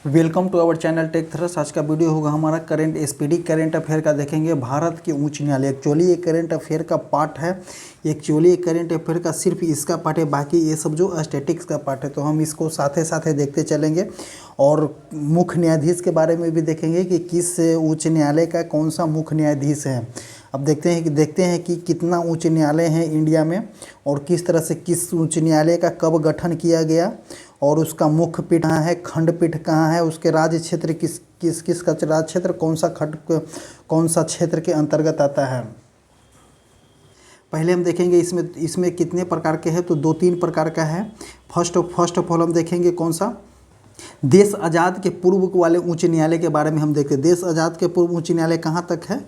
Welcome to our channel tech thrust. आज का video होगा हमारा करंट एसपीडी करंट अफेयर का। देखेंगे भारत के उच्च न्यायालय। एक्चुअली ये करंट अफेयर का पार्ट है। एक्चुअली ये करंट अफेयर का सिर्फ इसका पार्ट है, बाकी ये सब जो स्टैटिक्स का पार्ट है, तो हम इसको साथ साथ देखते चलेंगे। और मुख्य न्यायाधीश के बारे में भी देखेंगे कि किस उच्च न्यायालय का कौन सा मुख्य न्यायाधीश है। अब देखते हैं कि कितना उच्च न्यायालय है इंडिया में और किस तरह से किस उच्च न्यायालय का कब गठन किया गया और उसका मुख्य पीठ कहाँ है, खंडपीठ कहाँ है, उसके राज्य क्षेत्र किस का राज्य क्षेत्र कौन सा क्षेत्र के अंतर्गत आता है। पहले हम देखेंगे इसमें कितने प्रकार के हैं, तो 2-3 प्रकार का है। फर्स्ट ऑफ ऑल हम देखेंगे कौन सा, देश आज़ाद के पूर्व वाले उच्च न्यायालय के बारे में हम देखते हैं। देश आज़ाद के पूर्व उच्च न्यायालय कहाँ तक है?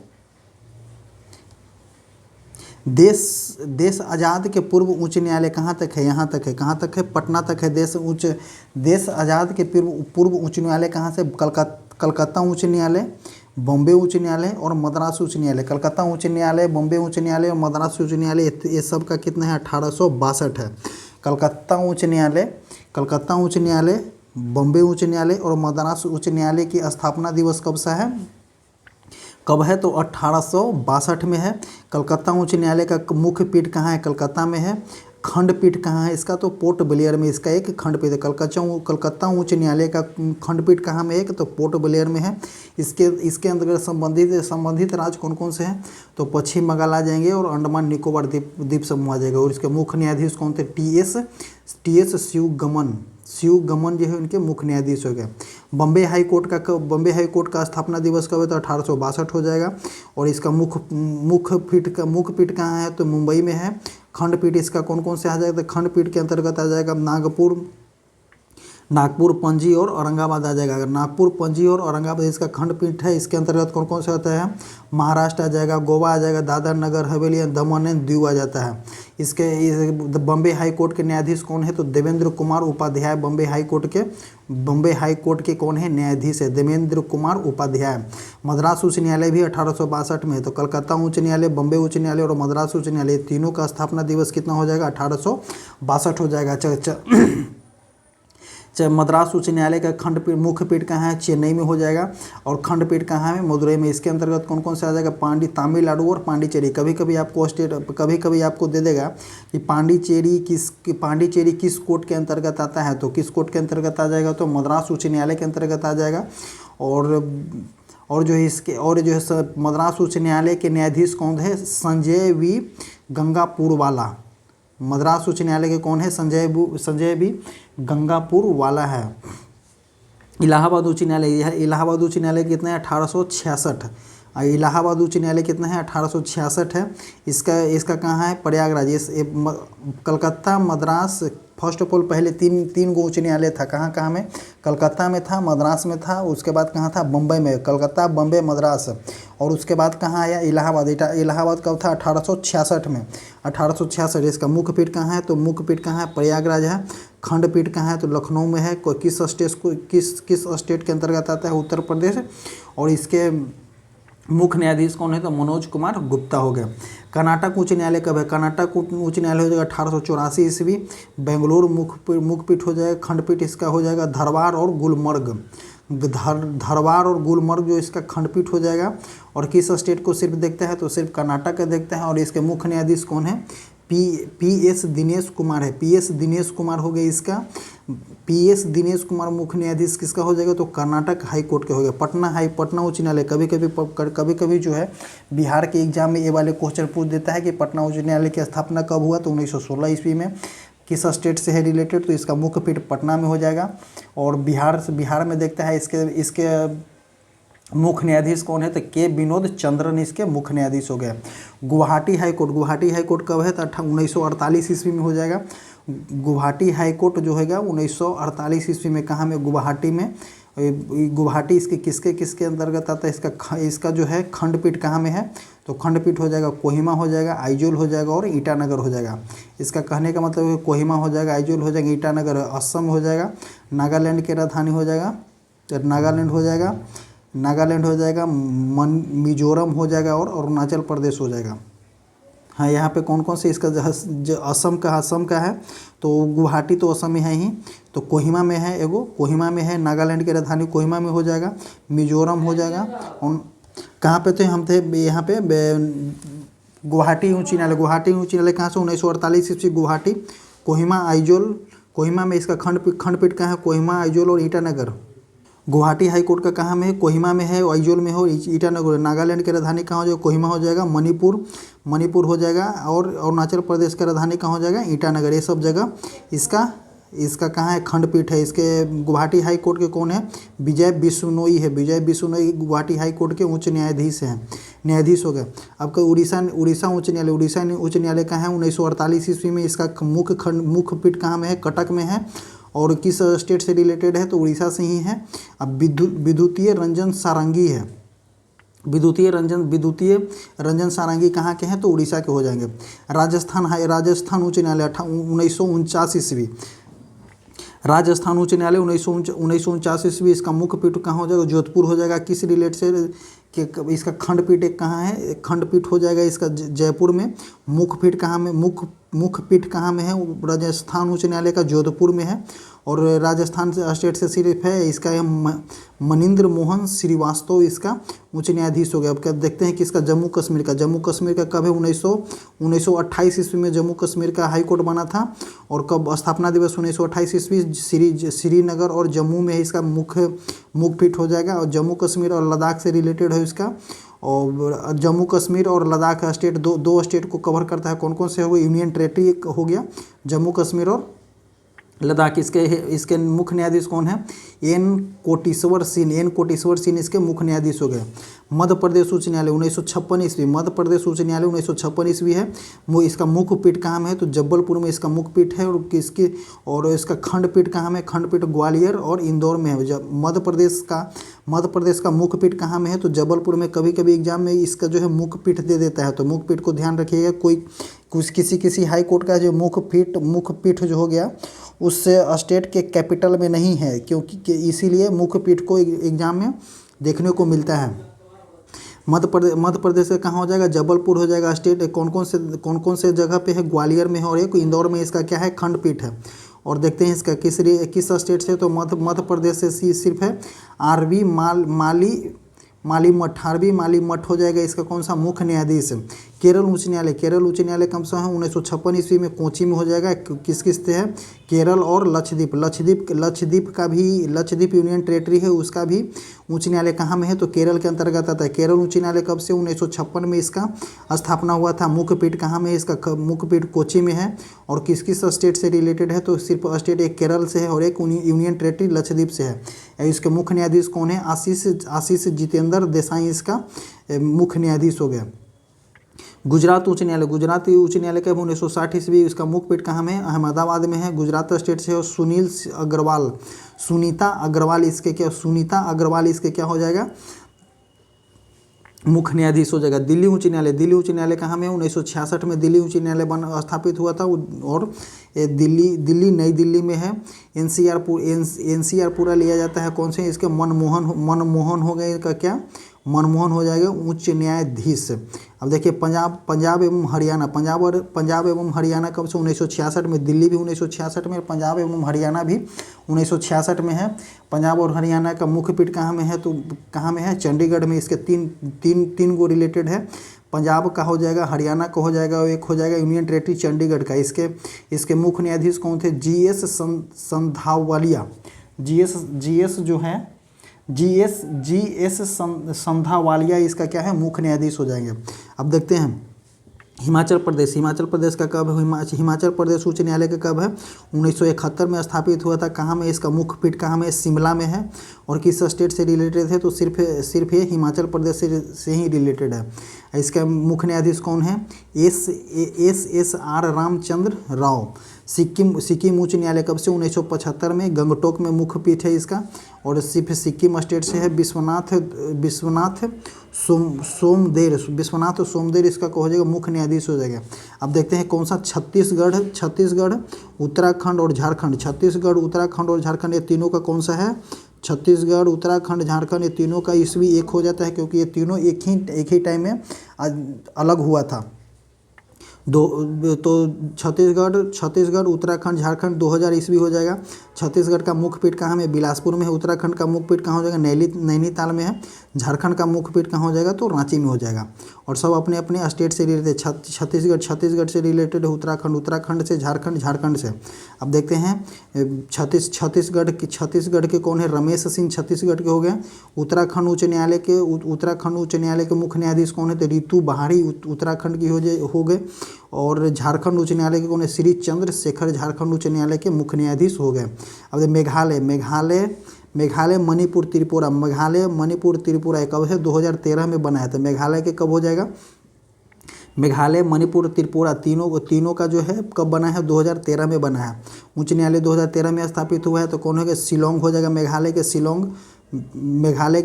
देश आज़ाद के पूर्व उच्च न्यायालय कहाँ तक है? यहाँ तक है। कहाँ तक है? पटना तक है। देश आज़ाद के पूर्व उच्च न्यायालय कहाँ से? कलकत्ता उच्च न्यायालय, बॉम्बे उच्च न्यायालय और मद्रास उच्च न्यायालय। कलकत्ता उच्च न्यायालय, बॉम्बे उच्च न्यायालय और मद्रास उच्च न्यायालय, ये सब का कितना है? 1862 है। कलकत्ता उच्च न्यायालय, बॉम्बे उच्च न्यायालय और मद्रास उच्च न्यायालय की स्थापना दिवस कब सा है? कब है? तो 1862 में है। कलकत्ता उच्च न्यायालय का मुख्य पीठ कहाँ है? कलकत्ता में है। खंडपीठ कहाँ है इसका? तो पोर्ट ब्लेयर में इसका एक खंडपीठ है। कलकत्ता उच्च न्यायालय का खंडपीठ कहाँ में? एक तो पोर्ट ब्लेयर में है। इसके अंतर्गत संबंधित राज्य कौन कौन से हैं? तो पश्चिम बंगाल आ जाएंगे और अंडमान निकोबार द्वीप समूह आ जाएगा। और इसके मुख्य न्यायाधीश कौन थे? टी एस शिवगमन जो है उनके मुख्य न्यायाधीश हो गए। बम्बे हाई कोर्ट का स्थापना दिवस कब है? तो 1862 हो जाएगा। और इसका मुख्य पीठ कहाँ है? तो मुंबई में है। खंडपीठ इसका कौन कौन से आ जाएगा? तो खंडपीठ के अंतर्गत आ जाएगा नागपुर, पणजी और औरंगाबाद आ जाएगा। अगर नागपुर, पणजी और औरंगाबाद इसका खंडपीठ है, इसके अंतर्गत कौन कौन से आता है? महाराष्ट्र आ जाएगा, गोवा आ जाएगा, दादर नगर हवेली, दमन एंड दीव आ जाता है। बम्बे हाई कोर्ट के न्यायाधीश कौन है? तो देवेंद्र कुमार उपाध्याय बम्बे हाई कोर्ट के कौन है? न्यायाधीश है देवेंद्र कुमार उपाध्याय। मद्रास उच्च न्यायालय भी 1862 में है। तो कलकत्ता उच्च न्यायालय, बम्बे उच्च न्यायालय और मद्रास उच्च न्यायालय, तीनों का स्थापना दिवस कितना हो जाएगा? 1862 हो जाएगा। मद्रास उच्च न्यायालय का मुख्य पीठ कहाँ है? चेन्नई में हो जाएगा। और खंडपीठ कहाँ है? मदुरई में। इसके अंतर्गत कौन कौन से आ जाएगा? तमिलनाडु और पांडिचेरी। कभी कभी आपको दे देगा कि पांडिचेरी किस कोर्ट के अंतर्गत आता है, तो किस कोर्ट के अंतर्गत आ जाएगा? तो मद्रास उच्च न्यायालय के अंतर्गत आ जाएगा। और जो है मद्रास उच्च न्यायालय के न्यायाधीश कौन है? संजय वी गंगापुर वाला। मद्रास उच्च न्यायालय के कौन है? संजय भी गंगापुर वाला है। इलाहाबाद उच्च न्यायालय कितना है? 1866। इलाहाबाद उच्च न्यायालय कितना है? 1866 है। इसका कहाँ है? Prayagraj. Calcutta, Madras, first of all पहले तीन गो उच्च न्यायालय था। कहाँ में? कलकत्ता में था, मद्रास में था, उसके बाद कहाँ था? बम्बई में। कलकत्ता, बम्बई, मद्रास। और उसके बाद कहाँ आया? इलाहाबाद। इलाहाबाद कब था? 1866 में। 1866। इसका मुख्य पीठ कहाँ है? तो मुख्य पीठ कहाँ है? प्रयागराज है। खंडपीठ कहाँ है? तो लखनऊ में है। किस स्टेट के अंतर्गत आता है? उत्तर प्रदेश। और इसके मुख्य न्यायाधीश कौन है? तो मनोज कुमार गुप्ता हो गए। कर्नाटक उच्च न्यायालय कब है? कर्नाटक उच्च न्यायालय हो जाएगा 1884 ईस्वी। बेंगलुरु मुख्य पीठ हो जाएगा। खंडपीठ इसका हो जाएगा धरवार और गुलमर्ग जो इसका खंडपीठ हो जाएगा। और किस स्टेट को सिर्फ देखता है? तो सिर्फ कर्नाटक का देखता है। और इसके मुख्य न्यायाधीश कौन है? पी.एस. दिनेश कुमार है। पी.एस. दिनेश कुमार हो गया इसका। पी.एस. दिनेश कुमार मुख्य न्यायाधीश किसका हो जाएगा? तो कर्नाटक हाई कोर्ट के हो गया। पटना उच्च न्यायालय। कभी जो है बिहार के एग्जाम में ये वाले क्वेश्चन पूछ देता है कि पटना उच्च न्यायालय की स्थापना कब हुआ? तो 1916 ईस्वी में। किस स्टेट से है रिलेटेड? तो इसका मुख्य पीठ पटना में हो जाएगा। और बिहार में देखता है इसके मुख्य न्यायाधीश कौन है? तो के विनोद चंद्रन इसके मुख्य न्यायाधीश हो गए। गुवाहाटी हाई कोर्ट कब है? तो 1948 ईस्वी में हो जाएगा। गुवाहाटी हाई कोर्ट जो होगा 1948 ईस्वी में। कहाँ में? गुवाहाटी में। गुवाहाटी इसके किसके अंतर्गत आता है? इसका जो है खंडपीठ कहाँ में है? तो खंडपीठ हो जाएगा कोहिमा हो जाएगा, आइजोल हो जाएगा और ईटानगर हो जाएगा। इसका कहने का मतलब है कोहिमा हो जाएगा, आइजोल हो जाएगा, ईटानगर असम हो जाएगा। नागालैंड की राजधानी हो जाएगा, नागालैंड हो जाएगा, मिजोरम हो जाएगा और अरुणाचल प्रदेश हो जाएगा। हाँ, यहाँ पे कौन कौन से इसका जो असम का है तो गुवाहाटी तो असम में है ही। तो कोहिमा में है एगो, कोहिमा में है, नागालैंड की राजधानी कोहिमा में हो जाएगा, मिजोरम हो जाएगा। और कहाँ पे थे हम थे यहाँ पे गुवाहाटी उच्च न्यायालय। गुवाहाटी उच्च न्यायालय कहाँ से 1948 ईस्वी गुवाहाटी। कोहिमा आइजोल, कोहिमा में इसका खंडपीठ कहाँ है, कोहिमा आइजोल और ईटानगर। गुवाहाटी हाई कोर्ट का कहाँ में है, कोहिमा में है, आइजोल में हो, ईटानगर। नागालैंड की राजधानी कहाँ हो जाएगा, कोहिमा हो जाएगा। मणिपुर हो जाएगा। और अरुणाचल प्रदेश की राजधानी कहाँ हो जाएगा, ईटानगर। ये सब जगह इसका कहाँ है, खंडपीठ है। इसके गुवाहाटी हाई कोर्ट के कौन है, विजय बिश्नोई है। विजय बिश्नोई गुवाहाटी हाई कोर्ट के उच्च न्यायाधीश हैं, न्यायाधीश हो गए। आपका उड़ीसा उच्च न्यायालय, उड़ीसा उच्च न्यायालय कहाँ है, 1948 ईस्वी में। इसका मुख्य पीठ कहाँ में है, कटक में है। और किस स्टेट से रिलेटेड है, तो उड़ीसा से ही है। अब विद्युतीय रंजन सारंगी है, विद्युतीय रंजन सारंगी कहाँ के हैं, तो उड़ीसा के हो जाएंगे। राजस्थान उच्च न्यायालय 1949 ईस्वी। राजस्थान उच्च न्यायालय 1949 ईस्वी। इसका मुख्य पीठ कहाँ हो जाएगा, जोधपुर हो जाएगा। किस रिलेट से कि इसका खंडपीठ एक कहाँ है, खंडपीठ हो जाएगा इसका जयपुर में। मुख्य पीठ कहाँ में है, राजस्थान उच्च न्यायालय का जोधपुर में है। और राजस्थान से स्टेट से सिर्फ है इसका है मनिंद्र मोहन श्रीवास्तव इसका उच्च न्यायाधीश हो गया। अब क्या देखते हैं कि इसका जम्मू कश्मीर का कब है, 1928 ईस्वी में जम्मू कश्मीर का हाई कोर्ट बना था। और कब स्थापना दिवस 1928 ईस्वी। श्रीनगर और जम्मू में इसका मुख्य पीठ हो जाएगा। और जम्मू कश्मीर और लद्दाख से रिलेटेड है इसका। और जम्मू कश्मीर और लद्दाख स्टेट दो स्टेट को कवर करता है। कौन कौन से हो गए, यूनियन टेरेटरी हो गया जम्मू कश्मीर और लद्दाख। इसके मुख्य न्यायाधीश कौन है, एन कोटेश्वर सिंह इसके मुख्य न्यायाधीश हो गए। मध्य प्रदेश उच्च न्यायालय 1956 ईस्वी। मध्य प्रदेश उच्च न्यायालय 1956 ईस्वी है। वो इसका मुख्य पीठ कहाँ में है, तो जबलपुर में इसका मुख्य पीठ है। और इसका खंडपीठ कहाँ में, खंडपीठ ग्वालियर और इंदौर में है। मध्य प्रदेश का मुख्य पीठ कहाँ में है, तो जबलपुर में। कभी कभी एग्जाम में इसका जो है मुख्य पीठ दे देता है, तो मुख्य पीठ को ध्यान रखिएगा। किसी हाई कोर्ट का जो मुख्य पीठ जो हो गया उससे स्टेट के कैपिटल में नहीं है, क्योंकि इसीलिए मुख्य पीठ को एग्जाम में देखने को मिलता है। मध्य प्रदेश का कहाँ हो जाएगा, जबलपुर हो जाएगा। स्टेट कौन कौन से जगह पे है, ग्वालियर में है और एक इंदौर में इसका क्या है, खंडपीठ है। और देखते हैं इसका किस स्टेट से, तो मध्य प्रदेश से सिर्फ है। आरवी माली मठ हो जाएगा इसका कौन सा, मुख्य न्यायाधीश। केरल उच्च न्यायालय कब से है, 1956 ईस्वी में कोची में हो जाएगा। किस से है, केरल और लक्षद्वीप। लक्षद्वीप यूनियन टेरेटरी है, उसका भी उच्च न्यायालय कहाँ में है, तो केरल के अंतर्गत आता है। केरल उच्च न्यायालय कब से, 1956 में इसका स्थापना हुआ था। मुख्य पीठ कहाँ में है, इसका मुख्य पीठ कोची में है। और किस स्टेट से रिलेटेड है, तो सिर्फ स्टेट एक केरल से है और एक यूनियन टेरेटरी लक्षद्वीप से है। इसके मुख्य न्यायाधीश कौन है, आशीष जितेंद्र देसाई इसका मुख्य न्यायाधीश हो गया। गुजरात उच्च न्यायालय कब, 1960 ईस्वी। इसका मुख्य पीठ कहाँ में है, अहमदाबाद में है, गुजरात स्टेट से। और सुनीता अग्रवाल इसके क्या हो जाएगा, मुख्य न्यायाधीश हो जाएगा। दिल्ली उच्च न्यायालय कहाँ में है, 1966 में दिल्ली उच्च न्यायालय स्थापित हुआ था। और नई दिल्ली में है। एनसीआर पूरा लिया जाता है कौन से, इसके मनमोहन हो गए का क्या, मनमोहन हो जाएगा उच्च न्यायाधीश। अब देखिए पंजाब एवं हरियाणा कब से, 1966 में। दिल्ली भी 1966 में, पंजाब एवं हरियाणा भी 1966 में है। पंजाब और हरियाणा का मुख्य पीठ कहाँ में है, तो कहाँ में है, चंडीगढ़ में। इसके तीन गो रिलेटेड है। पंजाब का हो जाएगा, हरियाणा का हो जाएगा और एक हो जाएगा यूनियन टेरेटरी चंडीगढ़ का। इसके मुख्य न्यायाधीश कौन थे, जीएस संधावालिया। जीएस जो है जीएस संधावालिया इसका क्या है, मुख्य न्यायाधीश हो जाएंगे। अब देखते हैं हिमाचल प्रदेश का कब है, हिमाचल प्रदेश उच्च न्यायालय का कब है, 1971 में स्थापित हुआ था। कहाँ में इसका मुख्य पीठ कहाँ में, शिमला में है। और किस स्टेट से रिलेटेड है, तो सिर्फ ये हिमाचल प्रदेश से ही रिलेटेड है। इसका मुख्य न्यायाधीश कौन है, एस.आर. रामचंद्र राव। सिक्किम उच्च न्यायालय कब से, 1975 में, गंगटोक में मुख्य पीठ है इसका। और सिर्फ सिक्किम स्टेट से है। विश्वनाथ सोमदेर इसका हो जाएगा मुख्य न्यायाधीश हो जाएगा। अब देखते हैं कौन सा, छत्तीसगढ़ उत्तराखंड और झारखंड ये तीनों का कौन सा है, छत्तीसगढ़ उत्तराखंड झारखंड ये तीनों का ईस्वी एक हो जाता है, क्योंकि ये तीनों एक ही टाइम में अलग हुआ था। तो छत्तीसगढ़ उत्तराखंड झारखंड 2000 ईस्वी हो जाएगा। छत्तीसगढ़ का मुख्य पीठ कहाँ में, बिलासपुर में है। उत्तराखंड का मुख्य पीठ कहाँ हो जाएगा, नैनीताल में है। झारखंड का मुख्य पीठ कहाँ हो जाएगा, तो रांची में हो जाएगा। और सब अपने अपने स्टेट से रिलेटेड, छत्तीसगढ़ से रिलेटेड है, उत्तराखंड से, झारखंड से। अब देखते हैं छत्तीसगढ़ के कौन है, रमेश सिंह छत्तीसगढ़ के हो गए। उत्तराखंड उच्च न्यायालय के मुख्य न्यायाधीश कौन है, तो रितु बहारी उत्तराखंड की हो गए। और झारखंड उच्च न्यायालय के कौन है, श्री चंद्रशेखर झारखंड उच्च न्यायालय के मुख्य न्यायाधीश हो गए। अब मेघालय मणिपुर त्रिपुरा कब है, 2013 में बना है। तो मेघालय के कब हो जाएगा, मेघालय मणिपुर त्रिपुरा तीनों का जो है कब बना है, 2013 में बना है। उच्च न्यायालय 2013 में स्थापित हुआ है। तो कौन होगा, शिलोंग हो जाएगा। मेघालय के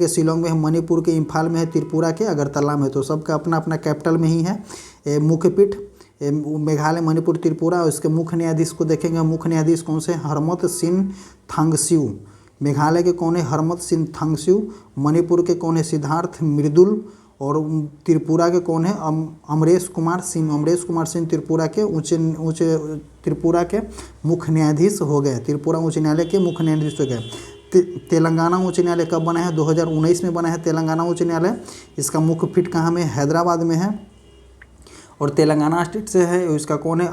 शिलोंग में है, मणिपुर के इम्फाल में है, त्रिपुरा के अगरतला में। तो सबका अपना अपना कैपिटल में ही है मुख्य पीठ। मेघालय मणिपुर त्रिपुरा। और इसके मुख्य न्यायाधीश को देखेंगे, मुख्य न्यायाधीश कौन से, हरमत सिंह थांगस्यू। मेघालय के कौन है, हरमत सिंह थांगस्यू। मणिपुर के कौन है, सिद्धार्थ मृदुल। और त्रिपुरा के कौन है, अमरेश कुमार सिंह त्रिपुरा के मुख्य न्यायाधीश हो गए। त्रिपुरा उच्च न्यायालय के मुख्य न्यायाधीश हो गए। तेलंगाना उच्च न्यायालय कब बना है, 2019 में बना है तेलंगाना उच्च न्यायालय। इसका मुख्य पीठ कहाँ में, हैदराबाद में है। और तेलंगाना स्टेट से है। इसका कौन है,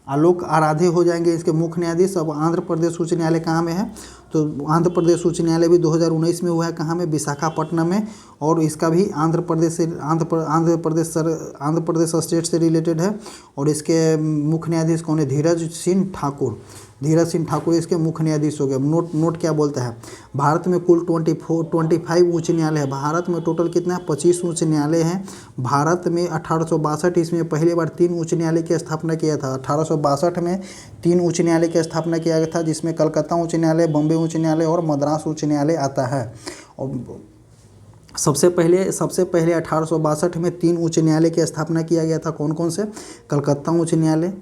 आलोक आराधे हो जाएंगे इसके मुख्य न्यायाधीश। अब आंध्र प्रदेश उच्च न्यायालय कहाँ में है, तो आंध्र प्रदेश उच्च न्यायालय भी 2019 में हुआ है। कहाँ में, विशाखापट्टनम में। और इसका भी आंध्र प्रदेश स्टेट से रिलेटेड है। और इसके मुख्य न्यायाधीश कौन है, धीरज सिंह ठाकुर इसके मुख्य न्यायाधीश हो गए। नोट क्या बोलता है, भारत में कुल 25 उच्च न्यायालय है। भारत में टोटल कितना है, 25 उच्च न्यायालय हैं। भारत में 1862 ईस्वी में पहली बार 3 उच्च न्यायालय की स्थापना किया था। 1862 में 3 उच्च न्यायालय की स्थापना किया गया था, जिसमें कलकत्ता उच्च न्यायालय, बॉम्बे उच्च न्यायालय और मद्रास उच्च न्यायालय आता है। और सबसे पहले 1862 में 3 उच्च न्यायालय की स्थापना किया गया था। कौन कौन से, कलकत्ता उच्च न्यायालय,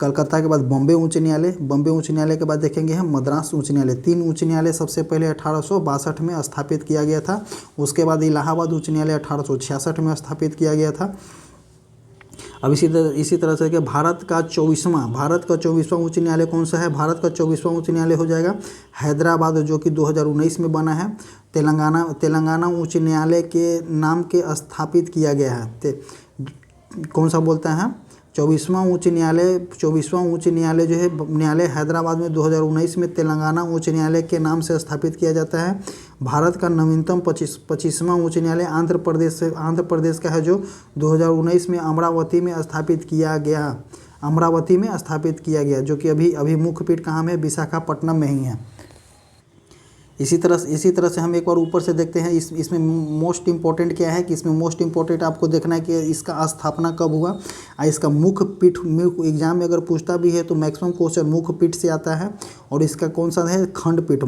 कलकत्ता के बाद बॉम्बे उच्च न्यायालय के बाद देखेंगे हम मद्रास उच्च न्यायालय। 3 उच्च न्यायालय सबसे पहले 1862 में स्थापित किया गया था। उसके बाद इलाहाबाद उच्च न्यायालय 1866 में स्थापित किया गया था। अब इसी तरह से कि भारत का 24वां उच्च न्यायालय कौन सा है, भारत का 24वां उच्च न्यायालय हो जाएगा हैदराबाद, जो कि 2019 में बना है। तेलंगाना उच्च न्यायालय के नाम के स्थापित किया गया है। कौन सा बोलता है, 24वां उच्च न्यायालय जो है न्यायालय हैदराबाद में 2019 में तेलंगाना उच्च न्यायालय के नाम से स्थापित किया जाता है। भारत का नवीनतम 25वां उच्च न्यायालय आंध्र प्रदेश का है, जो 2019 में अमरावती में स्थापित किया गया, जो कि अभी मुख्य पीठ कहाँ में, विशाखापट्टनम में ही है। इसी तरह से हम एक बार ऊपर से देखते हैं। इसमें मोस्ट इम्पोर्टेंट क्या है, कि इसमें मोस्ट इम्पोर्टेंट आपको देखना है कि इसका स्थापना कब हुआ। इसका मुख्य पीठ एग्जाम में अगर पूछता भी है तो मैक्सिमम क्वेश्चन मुख्य पीठ से आता है। और इसका कौन सा है, खंडपीठ,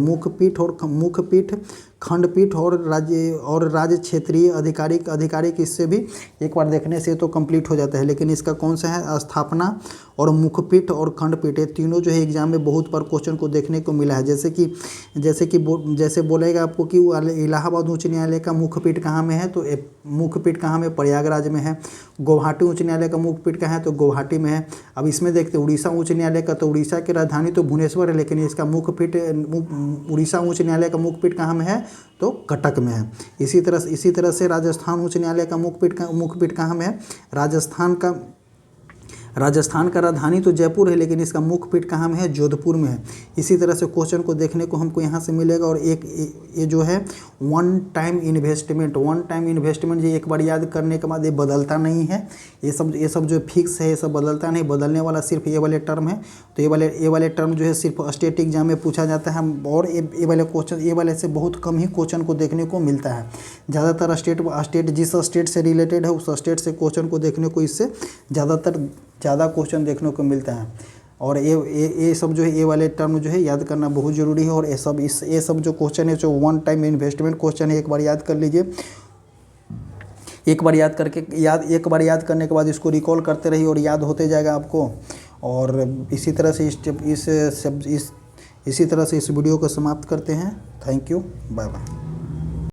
खंडपीठ और राज्य क्षेत्रीय आधिकारिक इससे भी एक बार देखने से तो कंप्लीट हो जाता है। लेकिन इसका कौन सा है, स्थापना और मुख्यपीठ और खंडपीठ, ये तीनों जो है एग्जाम में बहुत बार क्वेश्चन को देखने को मिला है। जैसे बोलेगा आपको कि इलाहाबाद उच्च न्यायालय का मुख्य पीठ कहाँ में है, तो मुख्य पीठ कहाँ में, प्रयागराज में है। गुवाहाटी उच्च न्यायालय का मुख्य पीठ कहाँ है, तो गुवाहाटी में है। अब इसमें देखते हैं उड़ीसा उच्च न्यायालय का, तो उड़ीसा की राजधानी तो भुवनेश्वर है, लेकिन इसका मुख्य पीठ उड़ीसा उच्च न्यायालय का मुख्य पीठ कहाँ में है, तो कटक में है। इसी तरह से राजस्थान उच्च न्यायालय का मुख्य पीठ कहाँ में है, राजस्थान का राजधानी तो जयपुर है, लेकिन इसका मुख्य पीठ कहाँ में है, जोधपुर में है। इसी तरह से क्वेश्चन को देखने को हमको यहाँ से मिलेगा। और ये जो है वन टाइम इन्वेस्टमेंट ये एक बार याद करने के बाद ये बदलता नहीं है। ये सब जो फिक्स है, ये सब बदलता नहीं, बदलने वाला सिर्फ ये वाले टर्म है। तो ये वाले टर्म जो है सिर्फ स्टेट एग्जाम में पूछा जाता है। और ये वाले से बहुत कम ही क्वेश्चन को देखने को मिलता है। ज़्यादातर स्टेट जिस स्टेट से रिलेटेड है उस स्टेट से क्वेश्चन को देखने को इससे ज़्यादा क्वेश्चन देखने को मिलता है। और ये सब जो है ये वाले टर्म जो है याद करना बहुत ज़रूरी है। और ये सब जो क्वेश्चन है, जो वन टाइम इन्वेस्टमेंट क्वेश्चन है, एक बार याद कर लीजिए। एक बार याद करने के बाद इसको रिकॉल करते रहिए और याद होते जाएगा आपको। और इसी तरह से इस वीडियो को समाप्त करते हैं। Thank you, bye bye.